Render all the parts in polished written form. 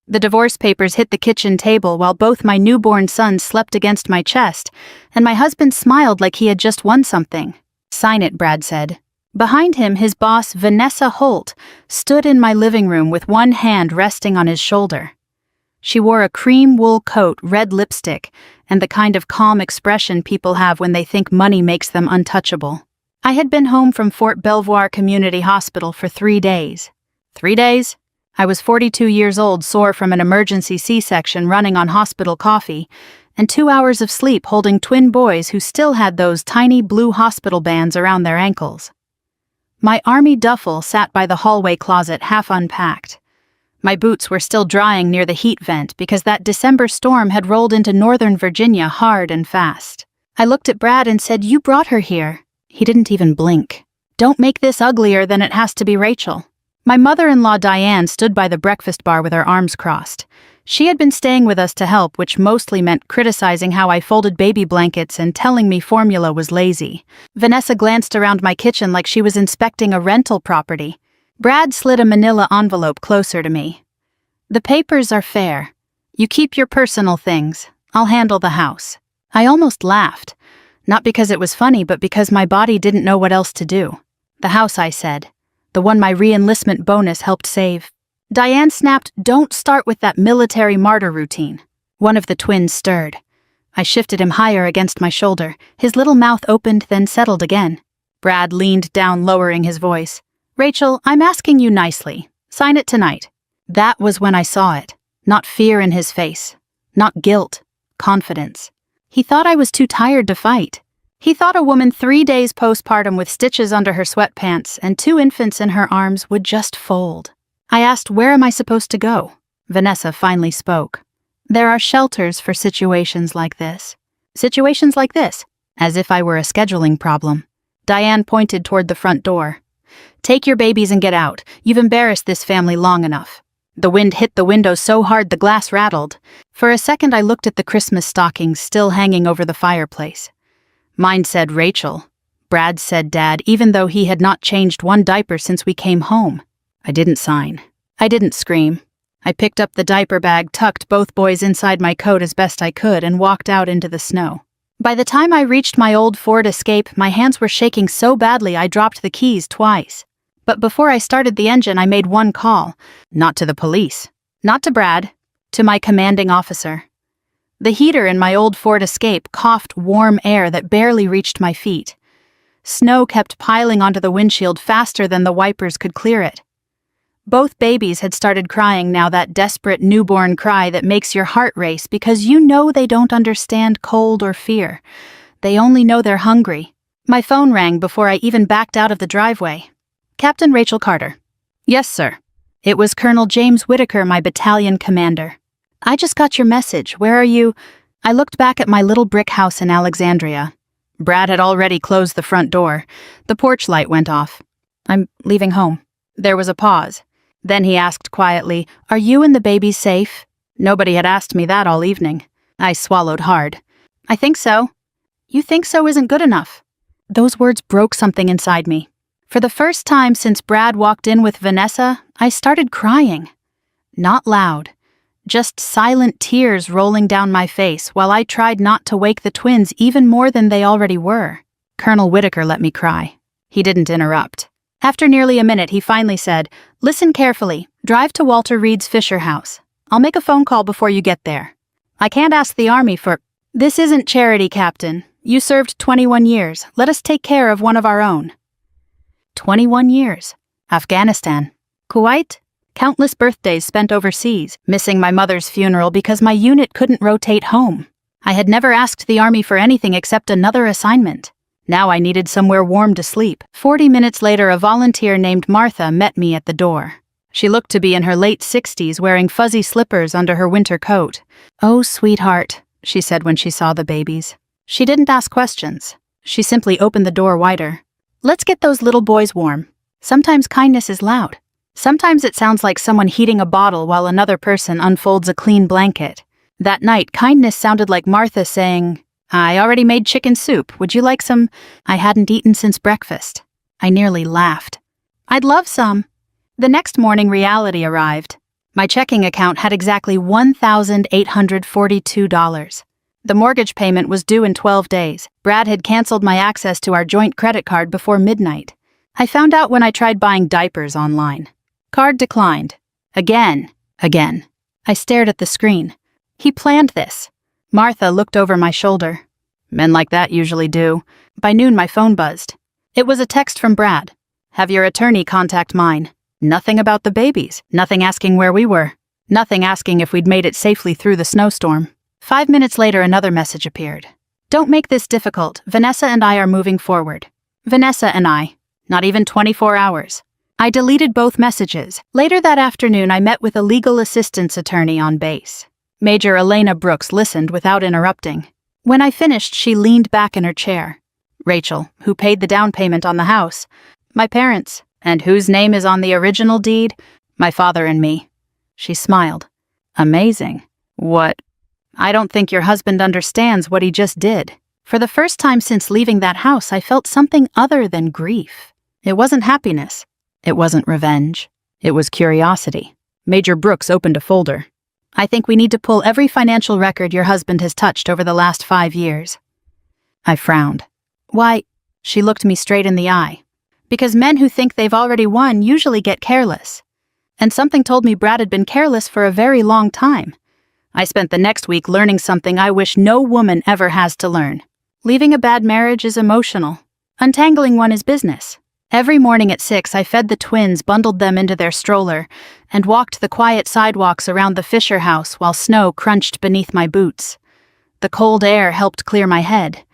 The divorce papers hit the kitchen table while both my newborn sons slept against my chest, and my husband smiled like he had just won something. "Sign it," Brad said. Behind him, his boss, Vanessa Holt, stood in my living room with one hand resting on his shoulder. She wore a cream wool coat, red lipstick, and the kind of calm expression people have when they think money makes them untouchable. I had been home from Fort Belvoir Community Hospital for 3 days. 3 days? I was 42 years old, sore from an emergency C-section running on hospital coffee, and 2 hours of sleep holding twin boys who still had those tiny blue hospital bands around their ankles. My army duffel sat by the hallway closet half unpacked. My boots were still drying near the heat vent because that December storm had rolled into Northern Virginia hard and fast. I looked at Brad and said, "You brought her here." He didn't even blink. "Don't make this uglier than it has to be, Rachel." My mother-in-law Diane stood by the breakfast bar with her arms crossed. She had been staying with us to help, which mostly meant criticizing how I folded baby blankets and telling me formula was lazy. Vanessa glanced around my kitchen like she was inspecting a rental property. Brad slid a manila envelope closer to me. "The papers are fair. You keep your personal things. I'll handle the house." I almost laughed. Not because it was funny, but because my body didn't know what else to do. "The house," I said. "The one my re-enlistment bonus helped save." Diane snapped, "Don't start with that military martyr routine." One of the twins stirred. I shifted him higher against my shoulder. His little mouth opened, then settled again. Brad leaned down, lowering his voice. "Rachel, I'm asking you nicely. Sign it tonight." That was when I saw it. Not fear in his face. Not guilt. Confidence. He thought I was too tired to fight. He thought a woman 3 days postpartum with stitches under her sweatpants and 2 infants in her arms would just fold. I asked, "Where am I supposed to go?" Vanessa finally spoke. "There are shelters for situations like this." "Situations like this?" As if I were a scheduling problem. Diane pointed toward the front door. "Take your babies and get out. You've embarrassed this family long enough." The wind hit the window so hard the glass rattled. For a second I looked at the Christmas stockings still hanging over the fireplace. Mine said Rachel. Brad said Dad, even though he had not changed one diaper since we came home. I didn't sign. I didn't scream. I picked up the diaper bag, tucked both boys inside my coat as best I could, and walked out into the snow. By the time I reached my old Ford Escape, my hands were shaking so badly I dropped the keys twice. But before I started the engine, I made one call. Not to the police. Not to Brad. To my commanding officer. The heater in my old Ford Escape coughed warm air that barely reached my feet. Snow kept piling onto the windshield faster than the wipers could clear it. Both babies had started crying now, that desperate newborn cry that makes your heart race because you know they don't understand cold or fear. They only know they're hungry. My phone rang before I even backed out of the driveway. "Captain Rachel Carter." "Yes, sir." It was Colonel James Whitaker, my battalion commander. "I just got your message. Where are you?" I looked back at my little brick house in Alexandria. Brad had already closed the front door. The porch light went off. "I'm leaving home." There was a pause. Then he asked quietly, "Are you and the babies safe?" Nobody had asked me that all evening. I swallowed hard. "I think so." "You think so isn't good enough." Those words broke something inside me. For the first time since Brad walked in with Vanessa, I started crying. Not loud. Just silent tears rolling down my face while I tried not to wake the twins even more than they already were. Colonel Whitaker let me cry. He didn't interrupt. After nearly a minute, he finally said, "Listen carefully. Drive to Walter Reed's Fisher house. I'll make a phone call before you get there. I can't ask the Army for—" "This isn't charity, Captain. You served 21 years. Let us take care of one of our own." 21 years. Afghanistan. Kuwait. Countless birthdays spent overseas, missing my mother's funeral because my unit couldn't rotate home. I had never asked the Army for anything except another assignment. Now I needed somewhere warm to sleep. 40 minutes later, a volunteer named Martha met me at the door. She looked to be in her late 60s, wearing fuzzy slippers under her winter coat. "Oh, sweetheart," she said when she saw the babies. She didn't ask questions. She simply opened the door wider. "Let's get those little boys warm. Sometimes kindness is loud. Sometimes it sounds like someone heating a bottle while another person unfolds a clean blanket. That night, kindness sounded like Martha saying, 'I already made chicken soup. Would you like some?' I hadn't eaten since breakfast. I nearly laughed. 'I'd love some.' The next morning, reality arrived. My checking account had exactly $1,842. The mortgage payment was due in 12 days. Brad had canceled my access to our joint credit card before midnight. I found out when I tried buying diapers online. Card declined. Again. I stared at the screen. He planned this. Martha looked over my shoulder. Men like that usually do. By noon, my phone buzzed. It was a text from Brad. Have your attorney contact mine. Nothing about the babies. Nothing asking where we were. Nothing asking if we'd made it safely through the snowstorm. 5 minutes later, another message appeared. Don't make this difficult. Vanessa and I are moving forward. Vanessa and I. Not even 24 hours. I deleted both messages. Later that afternoon, I met with a legal assistance attorney on base. Major Elena Brooks listened without interrupting. When I finished, she leaned back in her chair. Rachel, who paid the down payment on the house. My parents. And whose name is on the original deed? My father and me. She smiled. Amazing. What? I don't think your husband understands what he just did. For the first time since leaving that house, I felt something other than grief. It wasn't happiness. It wasn't revenge. It was curiosity. Major Brooks opened a folder. I think we need to pull every financial record your husband has touched over the last 5 years. I frowned. Why? She looked me straight in the eye. Because men who think they've already won usually get careless. And something told me Brad had been careless for a very long time. I spent the next week learning something I wish no woman ever has to learn. Leaving a bad marriage is emotional. Untangling one is business. Every morning at 6, I fed the twins, bundled them into their stroller, and walked the quiet sidewalks around the Fisher house while snow crunched beneath my boots. The cold air helped clear my head.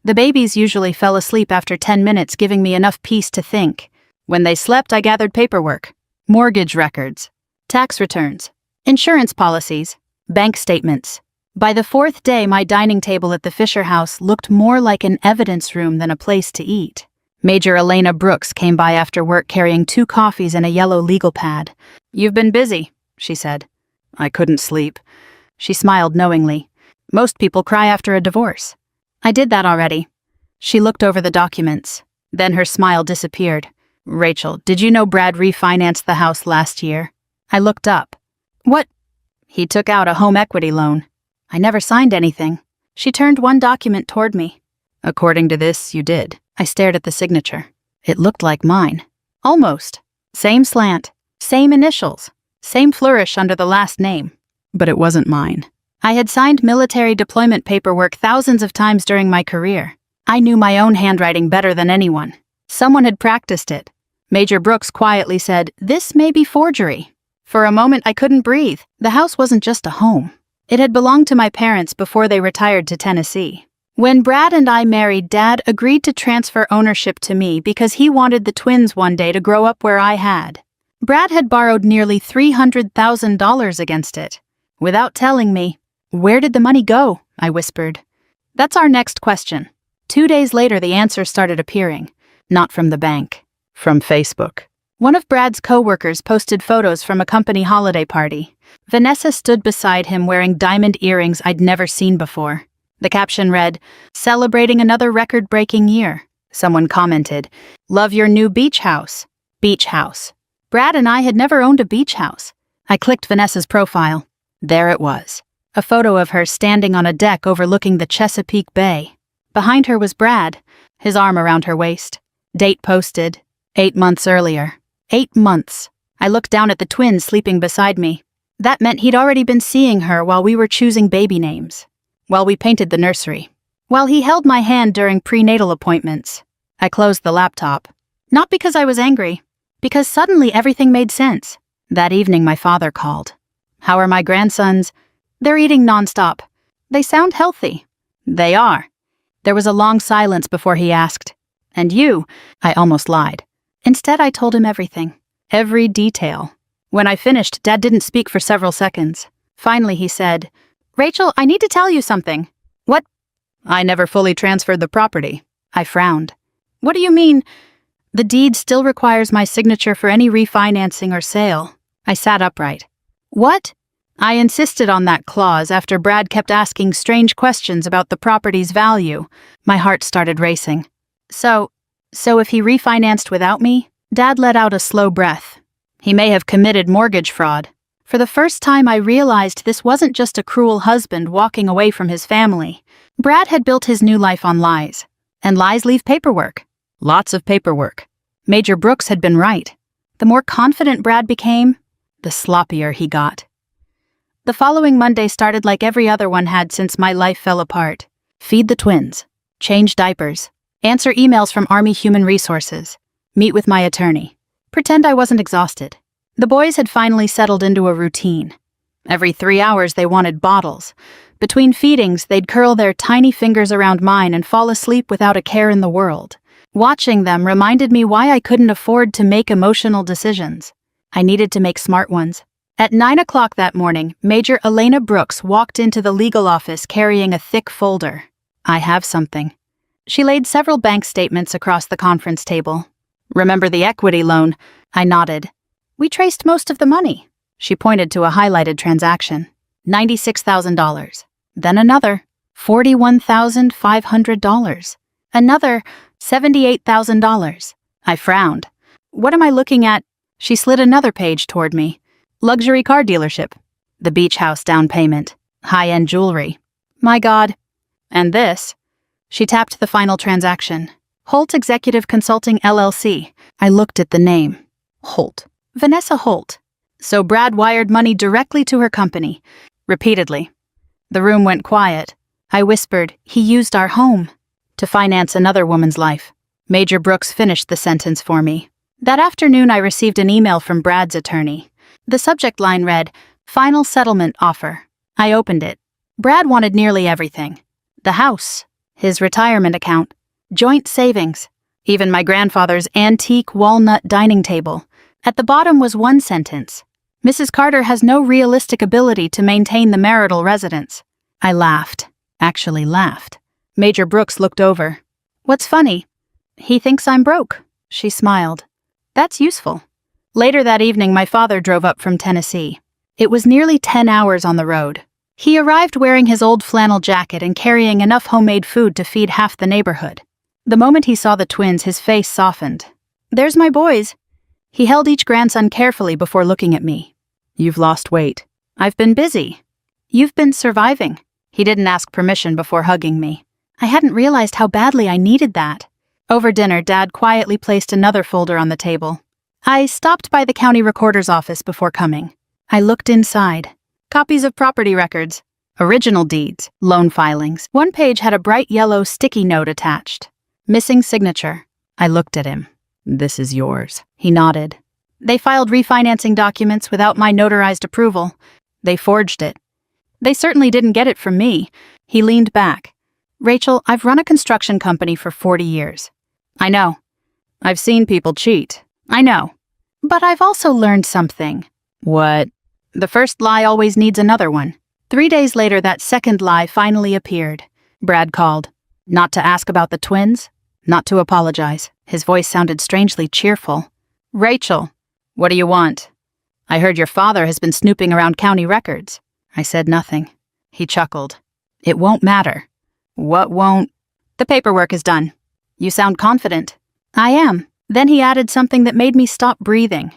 The babies usually fell asleep after 10 minutes, giving me enough peace to think. When they slept, I gathered paperwork, mortgage records, tax returns, insurance policies, bank statements. By the 4th day, my dining table at the Fisher house looked more like an evidence room than a place to eat. Major Elena Brooks came by after work carrying 2 coffees and a yellow legal pad. You've been busy, she said. I couldn't sleep. She smiled knowingly. Most people cry after a divorce. I did that already. She looked over the documents. Then her smile disappeared. Rachel, did you know Brad refinanced the house last year? I looked up. What? He took out a home equity loan. I never signed anything. She turned one document toward me. According to this, you did. I stared at the signature. It looked like mine. Almost. Same slant. Same initials. Same flourish under the last name. But it wasn't mine. I had signed military deployment paperwork thousands of times during my career. I knew my own handwriting better than anyone. Someone had practiced it. Major Brooks quietly said, "This may be forgery." For a moment, I couldn't breathe. The house wasn't just a home. It had belonged to my parents before they retired to Tennessee. When Brad and I married, Dad agreed to transfer ownership to me because he wanted the twins one day to grow up where I had. Brad had borrowed nearly $300,000 against it. Without telling me, "Where did the money go?" I whispered. That's our next question. 2 days later, the answer started appearing. Not from the bank. From Facebook. One of Brad's co-workers posted photos from a company holiday party. Vanessa stood beside him wearing diamond earrings I'd never seen before. The caption read, "Celebrating another record-breaking year." Someone commented, "Love your new beach house." Beach house. Brad and I had never owned a beach house. I clicked Vanessa's profile. There it was. A photo of her standing on a deck overlooking the Chesapeake Bay. Behind her was Brad, his arm around her waist. Date posted. 8 months earlier. 8 months. I looked down at the twins sleeping beside me. That meant he'd already been seeing her while we were choosing baby names. While we painted the nursery. While he held my hand during prenatal appointments. I closed the laptop. Not because I was angry. Because suddenly everything made sense. That evening my father called. "How are my grandsons?" "They're eating nonstop. They sound healthy." "They are." There was a long silence before he asked, "And you?" I almost lied. Instead, I told him everything. Every detail. When I finished, Dad didn't speak for several seconds. Finally, he said, "Rachel, I need to tell you something." "What?" "I never fully transferred the property." I frowned. "What do you mean?" "The deed still requires my signature for any refinancing or sale." I sat upright. "What?" I insisted on that clause after Brad kept asking strange questions about the property's value. My heart started racing. So if he refinanced without me? Dad let out a slow breath. He may have committed mortgage fraud. For the first time, I realized this wasn't just a cruel husband walking away from his family. Brad had built his new life on lies. And lies leave paperwork. Lots of paperwork. Major Brooks had been right. The more confident Brad became, the sloppier he got. The following Monday started like every other one had since my life fell apart. Feed the twins. Change diapers. Answer emails from Army Human Resources. Meet with my attorney. Pretend I wasn't exhausted. The boys had finally settled into a routine. Every 3 hours they wanted bottles. Between feedings, they'd curl their tiny fingers around mine and fall asleep without a care in the world. Watching them reminded me why I couldn't afford to make emotional decisions. I needed to make smart ones. At 9 o'clock that morning, Major Elena Brooks walked into the legal office carrying a thick folder. I have something. She laid several bank statements across the conference table. Remember the equity loan? I nodded. We traced most of the money. She pointed to a highlighted transaction. $96,000. Then another. $41,500. Another. $78,000. I frowned. What am I looking at? She slid another page toward me. Luxury car dealership. The beach house down payment. High-end jewelry. My God. And this? She tapped the final transaction. Holt Executive Consulting LLC. I looked at the name. Holt. Vanessa Holt. So Brad wired money directly to her company. Repeatedly. The room went quiet. I whispered, he used our home to finance another woman's life. Major Brooks finished the sentence for me. That afternoon I received an email from Brad's attorney. The subject line read, Final Settlement Offer. I opened it. Brad wanted nearly everything. The house, his retirement account, joint savings, even my grandfather's antique walnut dining table. At the bottom was one sentence. Mrs. Carter has no realistic ability to maintain the marital residence. I laughed. Actually laughed. Major Brooks looked over. What's funny? He thinks I'm broke. She smiled. That's useful. Later that evening, my father drove up from Tennessee. It was nearly 10 hours on the road. He arrived wearing his old flannel jacket and carrying enough homemade food to feed half the neighborhood. The moment he saw the twins, his face softened. There's my boys. He held each grandson carefully before looking at me. You've lost weight. I've been busy. You've been surviving. He didn't ask permission before hugging me. I hadn't realized how badly I needed that. Over dinner, Dad quietly placed another folder on the table. I stopped by the county recorder's office before coming. I looked inside. Copies of property records, original deeds, loan filings. One page had a bright yellow sticky note attached. Missing signature. I looked at him. This is yours. He nodded. They filed refinancing documents without my notarized approval. They forged it. They certainly didn't get it from me. He leaned back. Rachel, I've run a construction company for 40 years. I know. I've seen people cheat. I know. But I've also learned something. What? The first lie always needs another one. 3 days later, that second lie finally appeared. Brad called. Not to ask about the twins, not to apologize. His voice sounded strangely cheerful. Rachel, what do you want? I heard your father has been snooping around county records. I said nothing. He chuckled. It won't matter. What won't? The paperwork is done. You sound confident. I am. Then he added something that made me stop breathing.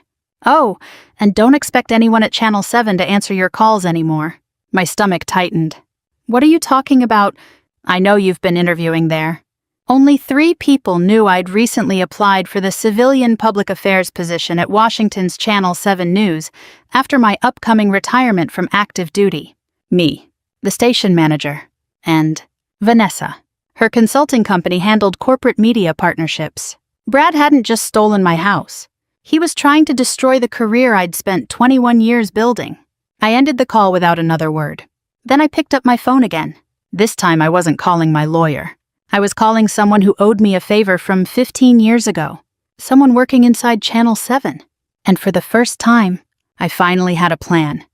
Oh, and don't expect anyone at Channel 7 to answer your calls anymore. My stomach tightened. What are you talking about? I know you've been interviewing there. Only 3 people knew I'd recently applied for the civilian public affairs position at Washington's Channel 7 News after my upcoming retirement from active duty. Me, the station manager, and Vanessa. Her consulting company handled corporate media partnerships. Brad hadn't just stolen my house. He was trying to destroy the career I'd spent 21 years building. I ended the call without another word. Then I picked up my phone again. This time I wasn't calling my lawyer. I was calling someone who owed me a favor from 15 years ago. Someone working inside Channel 7. And for the first time, I finally had a plan.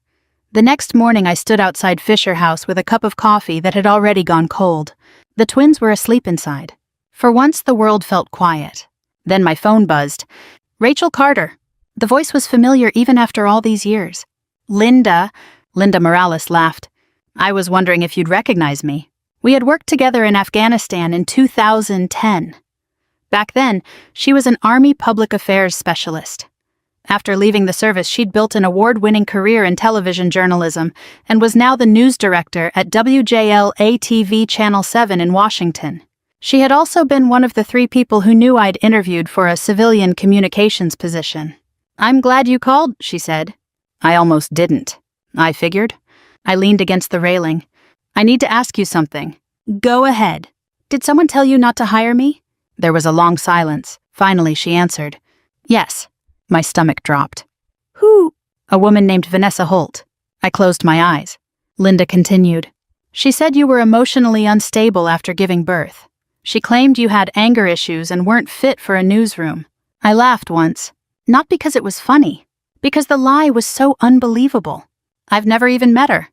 The next morning I stood outside Fisher House with a cup of coffee that had already gone cold. The twins were asleep inside. For once the world felt quiet. Then my phone buzzed. Rachel Carter. The voice was familiar even after all these years. Linda Morales laughed. I was wondering if you'd recognize me. We had worked together in Afghanistan in 2010. Back then, she was an Army public affairs specialist. After leaving the service, she'd built an award-winning career in television journalism and was now the news director at WJL-ATV Channel 7 in Washington. She had also been one of the 3 people who knew I'd interviewed for a civilian communications position. "I'm glad you called," she said. I almost didn't. I figured. I leaned against the railing. "I need to ask you something." "Go ahead." "Did someone tell you not to hire me?" There was a long silence. Finally, she answered. "Yes." My stomach dropped. "Who?" "A woman named Vanessa Holt." I closed my eyes. Linda continued. "She said you were emotionally unstable after giving birth. She claimed you had anger issues and weren't fit for a newsroom. I laughed once. Not because it was funny, because the lie was so unbelievable. I've never even met her."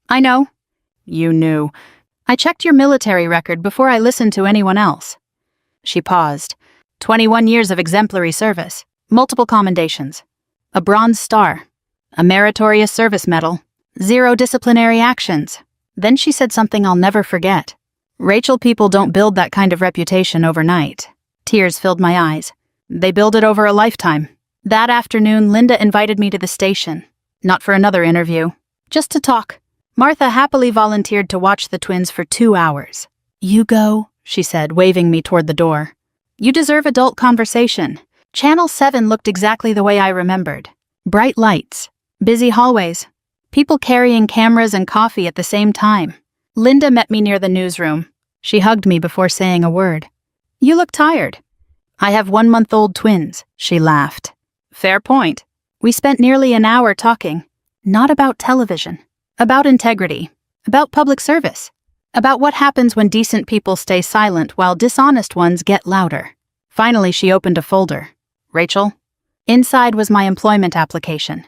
"I know." "You knew. I checked your military record before I listened to anyone else." She paused. 21 years of exemplary service, multiple commendations, a Bronze Star, a Meritorious Service Medal, 0 disciplinary actions. Then she said something I'll never forget. "Rachel, people don't build that kind of reputation overnight." Tears filled my eyes. "They build it over a lifetime." That afternoon, Linda invited me to the station. Not for another interview, just to talk. Martha happily volunteered to watch the twins for 2 hours. "You go," she said, waving me toward the door. "You deserve adult conversation." Channel 7 looked exactly the way I remembered. Bright lights, busy hallways, people carrying cameras and coffee at the same time. Linda met me near the newsroom. She hugged me before saying a word. "You look tired." "I have 1-month-old twins," she laughed. "Fair point." We spent nearly an hour talking. Not about television. About integrity. About public service. About what happens when decent people stay silent while dishonest ones get louder. Finally, she opened a folder. "Rachel?" Inside was my employment application.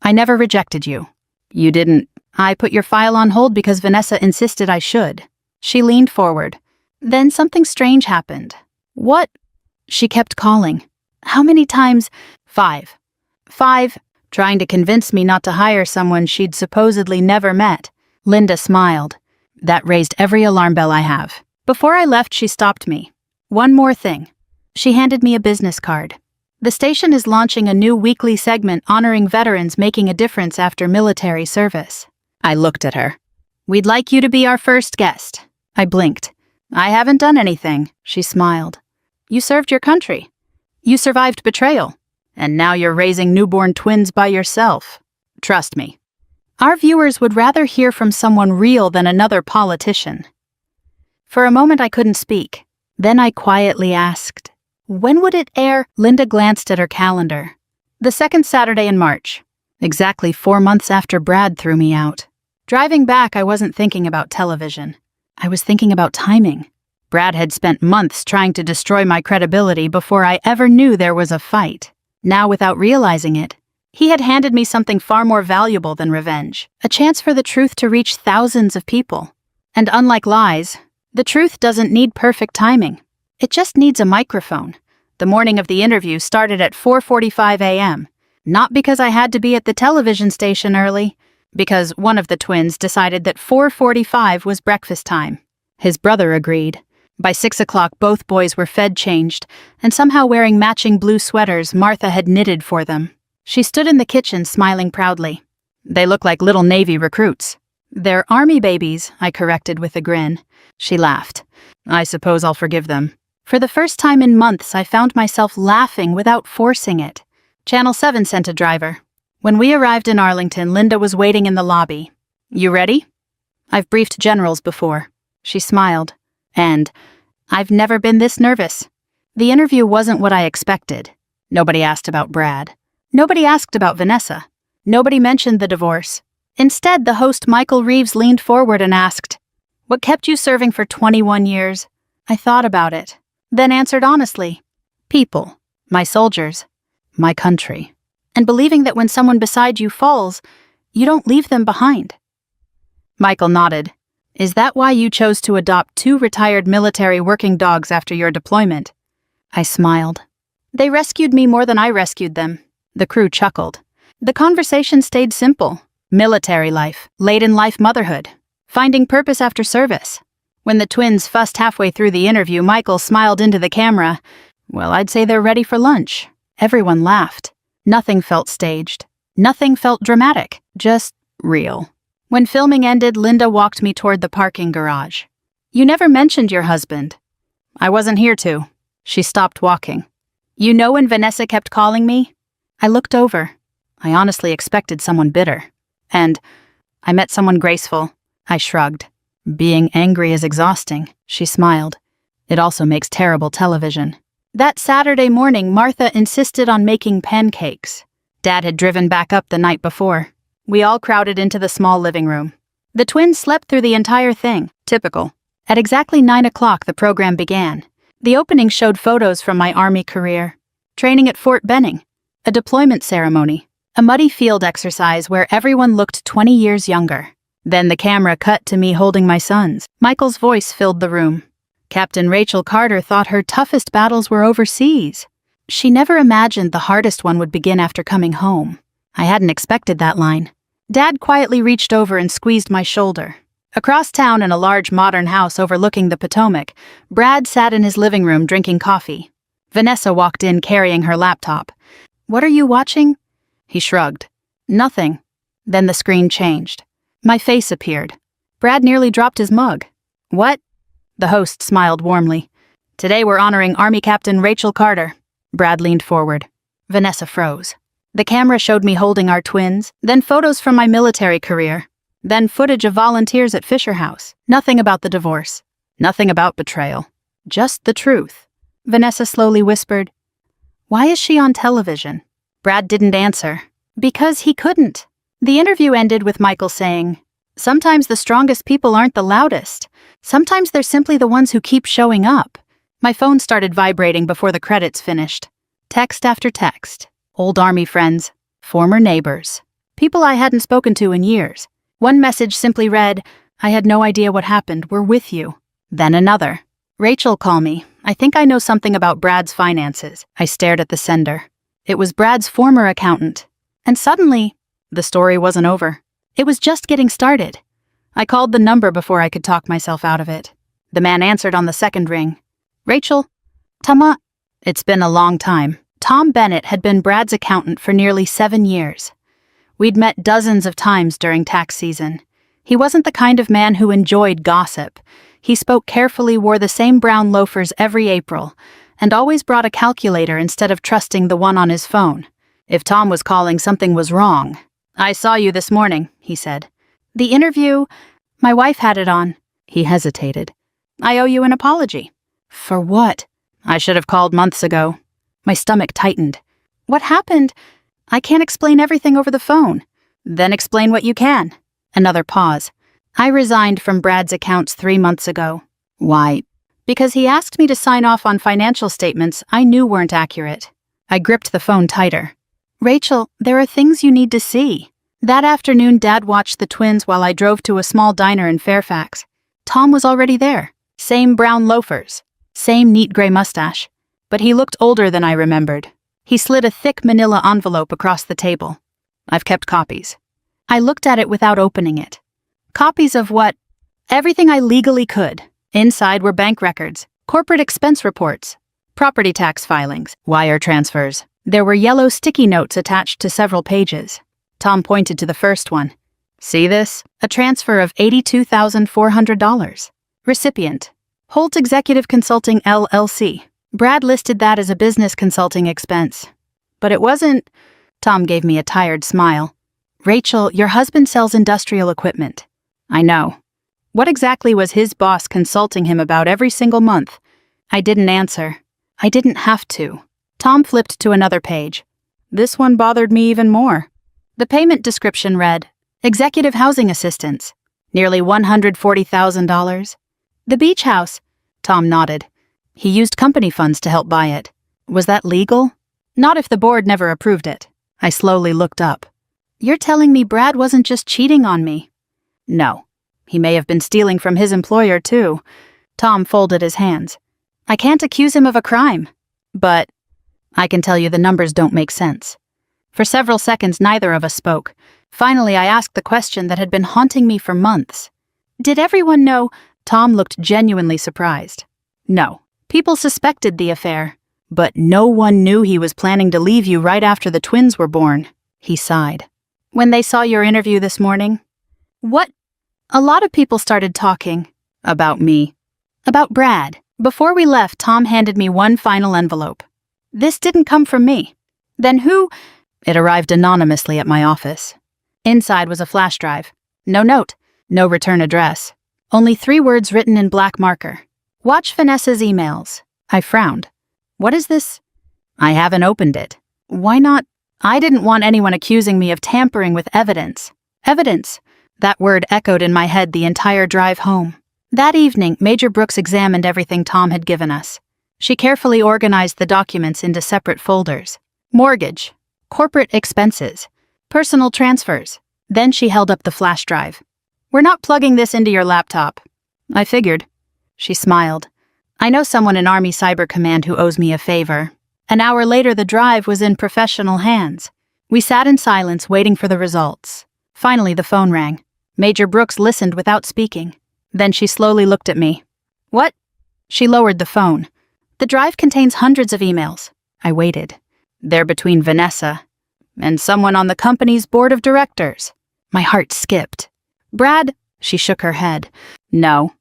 "I never rejected you." "You didn't." "I put your file on hold because Vanessa insisted I should." She leaned forward. "Then something strange happened." "What?" She kept calling. "How many times?" "5. 5, trying to convince me not to hire someone she'd supposedly never met." Linda smiled. That raised every alarm bell I have. Before I left, she stopped me. "One more thing." She handed me a business card. "The station is launching a new weekly segment honoring veterans making a difference after military service." I looked at her. "We'd like you to be our first guest." I blinked. "I haven't done anything," she smiled. "You served your country. You survived betrayal. And now you're raising newborn twins by yourself. Trust me. Our viewers would rather hear from someone real than another politician." For a moment I couldn't speak. Then I quietly asked, "When would it air?" Linda glanced at her calendar. "The 2nd Saturday in March. Exactly 4 months after Brad threw me out." Driving back, I wasn't thinking about television. I was thinking about timing. Brad had spent months trying to destroy my credibility before I ever knew there was a fight. Now, without realizing it, he had handed me something far more valuable than revenge, a chance for the truth to reach thousands of people. And unlike lies, the truth doesn't need perfect timing. It just needs a microphone. The morning of the interview started at 4:45 a.m., not because I had to be at the television station early, because one of the twins decided that 4:45 was breakfast time. His brother agreed. By 6 o'clock, both boys were fed, changed, and somehow wearing matching blue sweaters Martha had knitted for them. She stood in the kitchen, smiling proudly. "They look like little Navy recruits." "They're Army babies," I corrected with a grin. She laughed. "I suppose I'll forgive them." For the first time in months, I found myself laughing without forcing it. Channel 7 sent a driver. When we arrived in Arlington, Linda was waiting in the lobby. "You ready?" "I've briefed generals before." She smiled. "And I've never been this nervous." The interview wasn't what I expected. Nobody asked about Brad. Nobody asked about Vanessa. Nobody mentioned the divorce. Instead, the host Michael Reeves leaned forward and asked, "What kept you serving for 21 years?" I thought about it, then answered honestly, "People, my soldiers, my country, and believing that when someone beside you falls, you don't leave them behind." Michael nodded. "Is that why you chose to adopt 2 retired military working dogs after your deployment?" I smiled. "They rescued me more than I rescued them." The crew chuckled. The conversation stayed simple. Military life, late-in-life motherhood, finding purpose after service. When the twins fussed halfway through the interview, Michael smiled into the camera. "Well, I'd say they're ready for lunch." Everyone laughed. Nothing felt staged. Nothing felt dramatic. Just real. When filming ended, Linda walked me toward the parking garage. "You never mentioned your husband." "I wasn't here to." She stopped walking. "You know when Vanessa kept calling me?" I looked over. I honestly expected someone bitter. "And I met someone graceful." I shrugged. "Being angry is exhausting," she smiled. "It also makes terrible television." That Saturday morning, Martha insisted on making pancakes. Dad had driven back up the night before. We all crowded into the small living room. The twins slept through the entire thing. Typical. At exactly 9 o'clock, the program began. The opening showed photos from my Army career. Training at Fort Benning. A deployment ceremony. A muddy field exercise where everyone looked 20 years younger. Then the camera cut to me holding my sons. Michael's voice filled the room. Captain Rachel Carter thought her toughest battles were overseas. She never imagined the hardest one would begin after coming home. I hadn't expected that line. Dad quietly reached over and squeezed my shoulder. Across town in a large modern house overlooking the Potomac, Brad sat in his living room drinking coffee. Vanessa walked in carrying her laptop. "What are you watching?" He shrugged. "Nothing." Then the screen changed. My face appeared. Brad nearly dropped his mug. "What?" The host smiled warmly. "Today we're honoring Army Captain Rachel Carter." Brad leaned forward. Vanessa froze. The camera showed me holding our twins, then photos from my military career, then footage of volunteers at Fisher House. Nothing about the divorce. Nothing about betrayal. Just the truth. Vanessa slowly whispered, "Why is she on television?" Brad didn't answer. Because he couldn't. The interview ended with Michael saying, "Sometimes the strongest people aren't the loudest. Sometimes they're simply the ones who keep showing up." My phone started vibrating before the credits finished. Text after text. Old Army friends. Former neighbors. People I hadn't spoken to in years. One message simply read, "I had no idea what happened. We're with you." Then another. "Rachel, call me. I think I know something about Brad's finances." I stared at the sender. It was Brad's former accountant. And suddenly, the story wasn't over. It was just getting started. I called the number before I could talk myself out of it. The man answered on the second ring. "Rachel? Tama?" It's been a long time. Tom Bennett had been Brad's accountant for nearly 7 years. We'd met dozens of times during tax season. He wasn't the kind of man who enjoyed gossip. He spoke carefully, wore the same brown loafers every April, and always brought a calculator instead of trusting the one on his phone. If Tom was calling, something was wrong. "I saw you this morning," he said. "The interview, my wife had it on." He hesitated. "I owe you an apology." "For what?" "I should have called months ago." My stomach tightened. "What happened? I can't explain everything over the phone." "Then explain what you can." Another pause. "I resigned from Brad's accounts 3 months ago." "Why?" "Because he asked me to sign off on financial statements I knew weren't accurate." I gripped the phone tighter. "Rachel, there are things you need to see." That afternoon, Dad watched the twins while I drove to a small diner in Fairfax. Tom was already there. Same brown loafers. Same neat gray mustache. But he looked older than I remembered. He slid a thick manila envelope across the table. "I've kept copies." I looked at it without opening it. Copies of what? Everything I legally could. Inside were bank records, corporate expense reports, property tax filings, wire transfers. There were yellow sticky notes attached to several pages. Tom pointed to the first one. "See this? A transfer of $82,400. Recipient: Holt Executive Consulting LLC. Brad listed that as a business consulting expense. But it wasn't." Tom gave me a tired smile. "Rachel, your husband sells industrial equipment." "I know." What exactly was his boss consulting him about every single month? I didn't answer. I didn't have to. Tom flipped to another page. This one bothered me even more. The payment description read, "Executive Housing Assistance. Nearly $140,000. The beach house." Tom nodded. He used company funds to help buy it. Was that legal? Not if the board never approved it. I slowly looked up. "You're telling me Brad wasn't just cheating on me?" "No. He may have been stealing from his employer, too." Tom folded his hands. "I can't accuse him of a crime. But I can tell you the numbers don't make sense." For several seconds, neither of us spoke. Finally, I asked the question that had been haunting me for months. "Did everyone know?" Tom looked genuinely surprised. "No. People suspected the affair. But no one knew he was planning to leave you right after the twins were born, he sighed. When they saw your interview this morning? What? A lot of people started talking. About me. About Brad. Before we left, Tom handed me one final envelope. This didn't come from me. Then who? It arrived anonymously at my office. Inside was a flash drive. No note. No return address. Only 3 words written in black marker. Watch Vanessa's emails. I frowned. What is this? I haven't opened it. Why not? I didn't want anyone accusing me of tampering with evidence. Evidence. That word echoed in my head the entire drive home. That evening, Major Brooks examined everything Tom had given us. She carefully organized the documents into separate folders. Mortgage, corporate expenses, personal transfers. Then she held up the flash drive. We're not plugging this into your laptop. I figured. She smiled. I know someone in Army Cyber Command who owes me a favor. An hour later, the drive was in professional hands. We sat in silence, waiting for the results. Finally, the phone rang. Major Brooks listened without speaking. Then she slowly looked at me. What? She lowered the phone. The drive contains hundreds of emails. I waited. They're between Vanessa and someone on the company's board of directors. My heart skipped. Brad? She shook her head. No.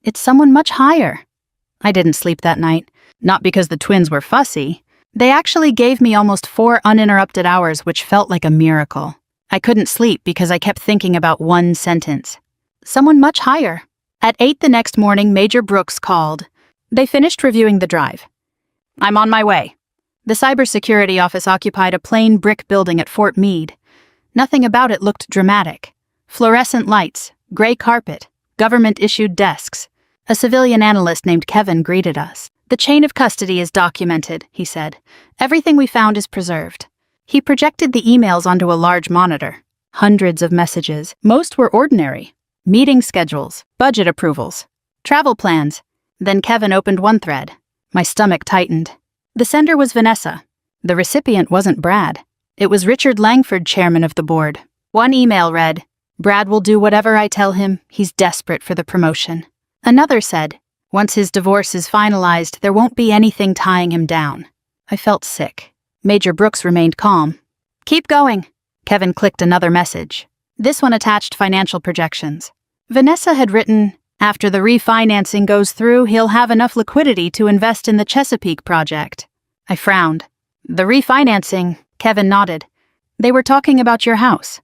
It's someone much higher. I didn't sleep that night. Not because the twins were fussy. They actually gave me almost 4 uninterrupted hours, which felt like a miracle. I couldn't sleep because I kept thinking about one sentence. Someone much higher. At 8 the next morning, Major Brooks called. They finished reviewing the drive. I'm on my way. The cybersecurity office occupied a plain brick building at Fort Meade. Nothing about it looked dramatic. Fluorescent lights, gray carpet, government-issued desks. A civilian analyst named Kevin greeted us. The chain of custody is documented, he said. Everything we found is preserved. He projected the emails onto a large monitor. Hundreds of messages. Most were ordinary. Meeting schedules, budget approvals, travel plans. Then Kevin opened one thread. My stomach tightened. The sender was Vanessa. The recipient wasn't Brad. It was Richard Langford, chairman of the board. One email read, Brad will do whatever I tell him. He's desperate for the promotion. Another said, once his divorce is finalized, there won't be anything tying him down. I felt sick. Major Brooks remained calm. Keep going. Kevin clicked another message. This one attached financial projections. Vanessa had written, after the refinancing goes through, he'll have enough liquidity to invest in the Chesapeake project. I frowned. The refinancing, Kevin nodded. They were talking about your house.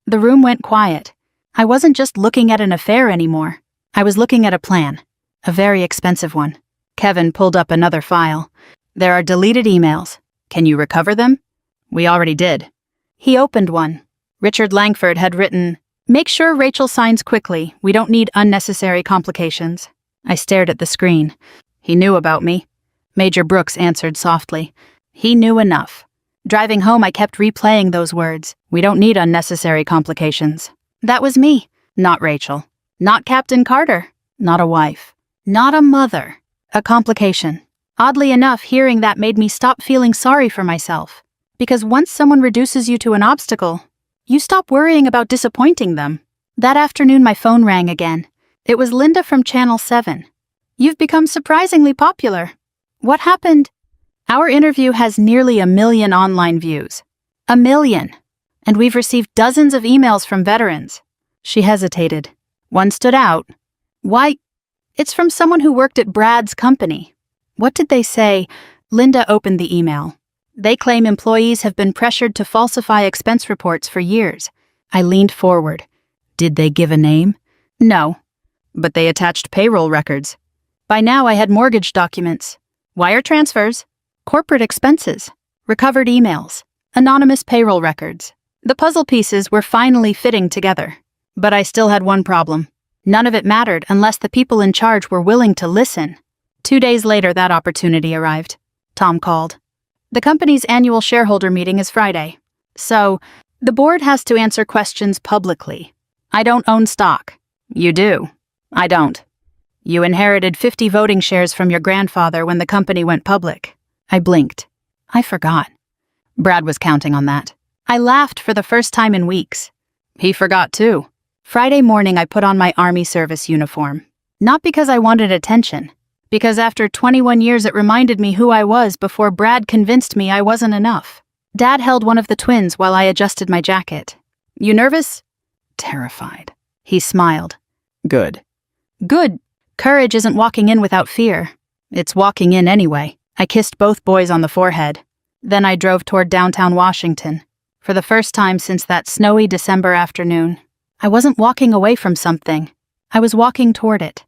The room went quiet. I wasn't just looking at an affair anymore. I was looking at a plan. A very expensive one. Kevin pulled up another file. There are deleted emails. Can you recover them? We already did. He opened one. Richard Langford had written, make sure Rachel signs quickly. We don't need unnecessary complications. I stared at the screen. He knew about me. Major Brooks answered softly. He knew enough. Driving home, I kept replaying those words. We don't need unnecessary complications. That was me, not Rachel. Not Captain Carter. Not a wife. Not a mother. A complication. Oddly enough, hearing that made me stop feeling sorry for myself. Because once someone reduces you to an obstacle, you stop worrying about disappointing them. That afternoon, my phone rang again. It was Linda from Channel 7. You've become surprisingly popular. What happened? Our interview has nearly 1 million online views. 1 million. And we've received dozens of emails from veterans. She hesitated. One stood out. Why? It's from someone who worked at Brad's company. What did they say? Linda opened the email. They claim employees have been pressured to falsify expense reports for years. I leaned forward. Did they give a name? No. But they attached payroll records. By now I had mortgage documents, wire transfers, corporate expenses, recovered emails, anonymous payroll records. The puzzle pieces were finally fitting together. But I still had one problem. None of it mattered unless the people in charge were willing to listen. 2 days later, that opportunity arrived. Tom called. The company's annual shareholder meeting is Friday. So, the board has to answer questions publicly. I don't own stock. You do. I don't. You inherited 50 voting shares from your grandfather when the company went public. I blinked. I forgot. Brad was counting on that. I laughed for the first time in weeks. He forgot too. Friday morning, I put on my Army service uniform. Not because I wanted attention, Because after 21 years it reminded me who I was before Brad convinced me I wasn't enough. Dad held one of the twins while I adjusted my jacket. You nervous? Terrified. He smiled. Good. Good. Courage isn't walking in without fear. It's walking in anyway. I kissed both boys on the forehead. Then I drove toward downtown Washington. For the first time since that snowy December afternoon, I wasn't walking away from something. I was walking toward it.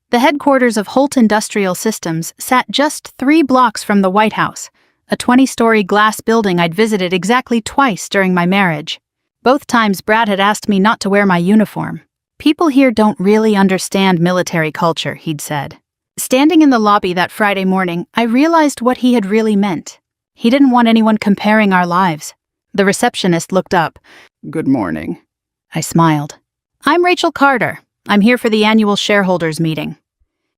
The headquarters of Holt Industrial Systems sat just 3 blocks from the White House, a 20-story glass building I'd visited exactly twice during my marriage. Both times Brad had asked me not to wear my uniform. People here don't really understand military culture, he'd said. Standing in the lobby that Friday morning, I realized what he had really meant. He didn't want anyone comparing our lives. The receptionist looked up. Good morning. I smiled. I'm Rachel Carter. I'm here for the annual shareholders meeting.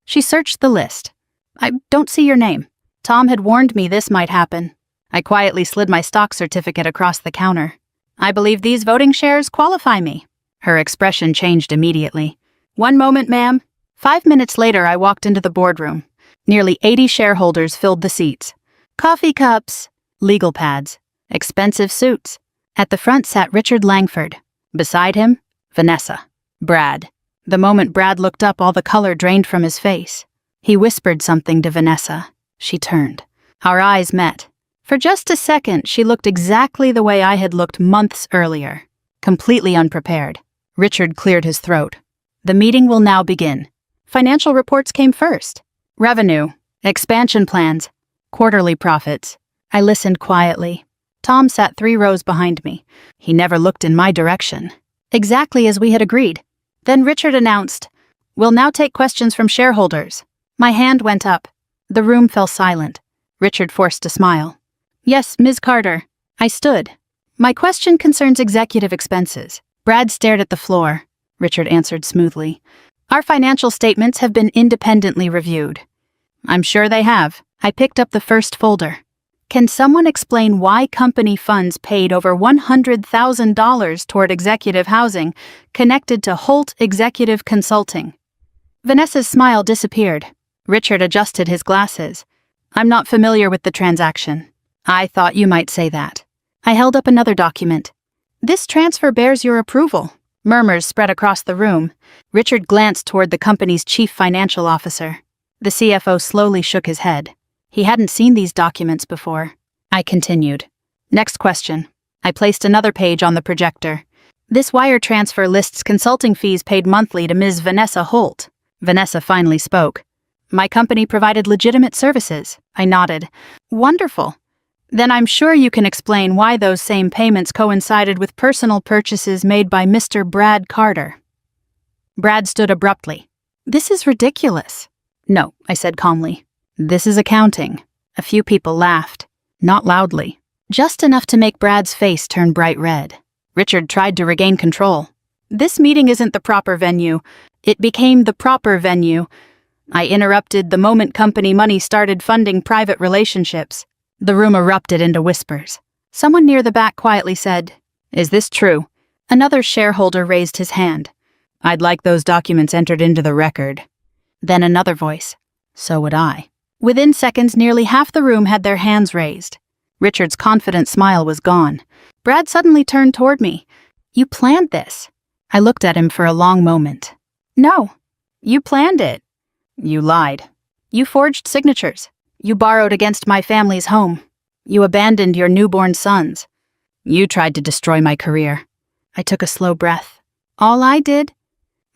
She searched the list. I don't see your name. Tom had warned me this might happen. I quietly slid my stock certificate across the counter. I believe these voting shares qualify me. Her expression changed immediately. One moment, ma'am. 5 minutes later, I walked into the boardroom. Nearly 80 shareholders filled the seats. Coffee cups, legal pads, expensive suits. At the front sat Richard Langford. Beside him, Vanessa. Brad. The moment Brad looked up, all the color drained from his face. He whispered something to Vanessa. She turned. Our eyes met. For just a second, she looked exactly the way I had looked months earlier. Completely unprepared. Richard cleared his throat. The meeting will now begin. Financial reports came first. Revenue, expansion plans, quarterly profits. I listened quietly. Tom sat 3 rows behind me. He never looked in my direction. Exactly as we had agreed. Then Richard announced, "We'll now take questions from shareholders." My hand went up. The room fell silent. Richard forced a smile. Yes, Ms. Carter. I stood. My question concerns executive expenses. Brad stared at the floor. Richard answered smoothly. Our financial statements have been independently reviewed. I'm sure they have. I picked up the first folder. Can someone explain why company funds paid over $100,000 toward executive housing connected to Holt Executive Consulting? Vanessa's smile disappeared. Richard adjusted his glasses. I'm not familiar with the transaction. I thought you might say that. I held up another document. This transfer bears your approval. Murmurs spread across the room. Richard glanced toward the company's chief financial officer. The CFO slowly shook his head. He hadn't seen these documents before. I continued. Next question. I placed another page on the projector. This wire transfer lists consulting fees paid monthly to Ms. Vanessa Holt. Vanessa finally spoke. My company provided legitimate services. I nodded. Wonderful. Then I'm sure you can explain why those same payments coincided with personal purchases made by Mr. Brad Carter. Brad stood abruptly. This is ridiculous. No, I said calmly. This is accounting. A few people laughed. Not loudly. Just enough to make Brad's face turn bright red. Richard tried to regain control. This meeting isn't the proper venue. It became the proper venue. I interrupted the moment company money started funding private relationships. The room erupted into whispers. Someone near the back quietly said, Is this true? Another shareholder raised his hand. I'd like those documents entered into the record. Then another voice. So would I. Within seconds, nearly half the room had their hands raised. Richard's confident smile was gone. Brad suddenly turned toward me. You planned this. I looked at him for a long moment. No, you planned it. You lied. You forged signatures. You borrowed against my family's home. You abandoned your newborn sons. You tried to destroy my career. I took a slow breath. All I did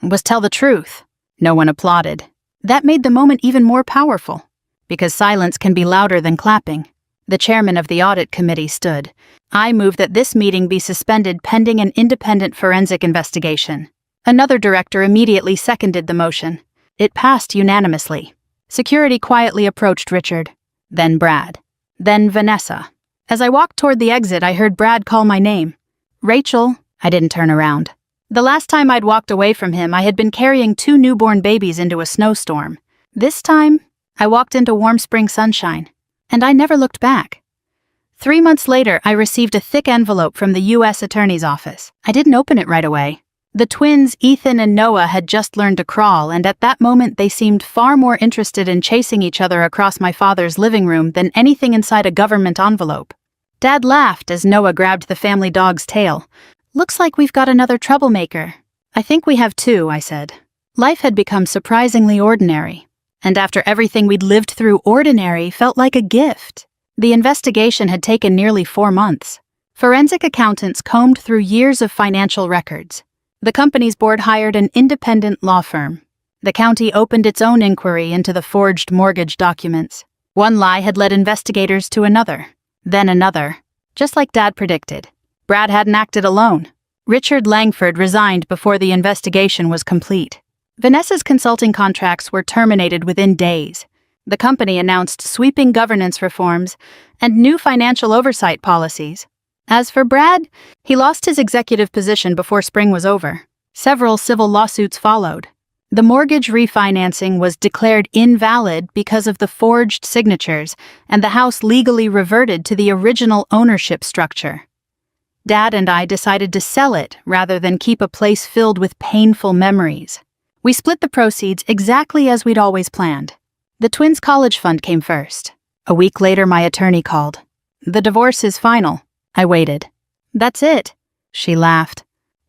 was tell the truth. No one applauded. That made the moment even more powerful, because silence can be louder than clapping. The chairman of the audit committee stood. I moved that this meeting be suspended pending an independent forensic investigation. Another director immediately seconded the motion. It passed unanimously. Security quietly approached Richard, then Brad, then Vanessa. As I walked toward the exit, I heard Brad call my name. Rachel. I didn't turn around. The last time I'd walked away from him, I had been carrying 2 newborn babies into a snowstorm. This time, I walked into warm spring sunshine, and I never looked back. 3 months later, I received a thick envelope from the U.S. Attorney's Office. I didn't open it right away. The twins, Ethan and Noah, had just learned to crawl, and at that moment they seemed far more interested in chasing each other across my father's living room than anything inside a government envelope. Dad laughed as Noah grabbed the family dog's tail. "Looks like we've got another troublemaker." "I think we have two," I said. Life had become surprisingly ordinary, and after everything we'd lived through, ordinary felt like a gift. The investigation had taken nearly 4 months. Forensic accountants combed through years of financial records. The company's board hired an independent law firm. The county opened its own inquiry into the forged mortgage documents. One lie had led investigators to another, then another. Just like Dad predicted, Brad hadn't acted alone. Richard Langford resigned before the investigation was complete. Vanessa's consulting contracts were terminated within days. The company announced sweeping governance reforms and new financial oversight policies. As for Brad, he lost his executive position before spring was over. Several civil lawsuits followed. The mortgage refinancing was declared invalid because of the forged signatures, and the house legally reverted to the original ownership structure. Dad and I decided to sell it rather than keep a place filled with painful memories. We split the proceeds exactly as we'd always planned. The twins' college fund came first. A week later, my attorney called. "The divorce is final." I waited. "That's it," she laughed.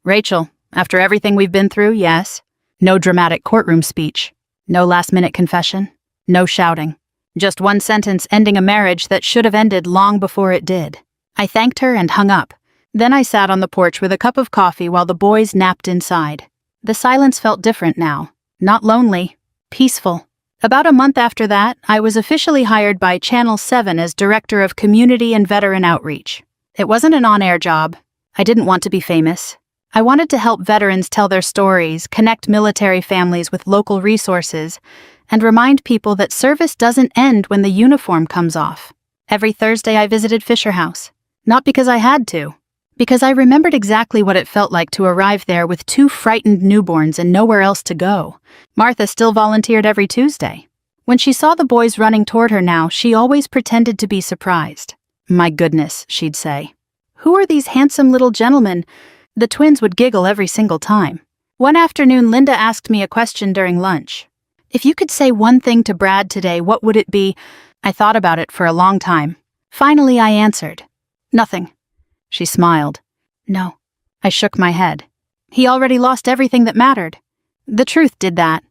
"Rachel, after everything we've been through, yes. No dramatic courtroom speech. No last-minute confession. No shouting. Just one sentence ending a marriage that should have ended long before it did." I thanked her and hung up. Then I sat on the porch with a cup of coffee while the boys napped inside. The silence felt different now. Not lonely. Peaceful. About a month after that, I was officially hired by Channel 7 as Director of Community and Veteran Outreach. It wasn't an on-air job. I didn't want to be famous. I wanted to help veterans tell their stories, connect military families with local resources, and remind people that service doesn't end when the uniform comes off. Every Thursday I visited Fisher House. Not because I had to, because I remembered exactly what it felt like to arrive there with 2 frightened newborns and nowhere else to go. Martha still volunteered every Tuesday. When she saw the boys running toward her now, she always pretended to be surprised. "My goodness," she'd say. "Who are these handsome little gentlemen?" The twins would giggle every single time. One afternoon, Linda asked me a question during lunch. "If you could say one thing to Brad today, what would it be?" I thought about it for a long time. Finally, I answered, "Nothing." She smiled. "No." I shook my head. He already lost everything that mattered. The truth did that.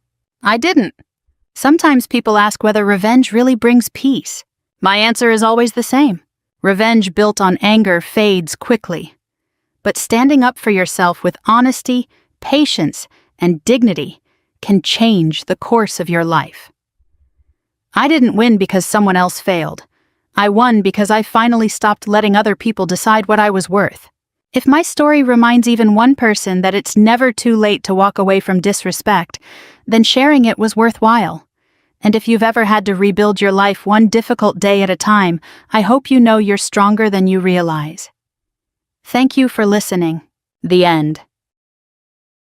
I didn't. Sometimes people ask whether revenge really brings peace. My answer is always the same. Revenge built on anger fades quickly. But standing up for yourself with honesty, patience, and dignity can change the course of your life. I didn't win because someone else failed. I won because I finally stopped letting other people decide what I was worth. If my story reminds even one person that it's never too late to walk away from disrespect, then sharing it was worthwhile. And if you've ever had to rebuild your life one difficult day at a time, I hope you know you're stronger than you realize. Thank you for listening. The end.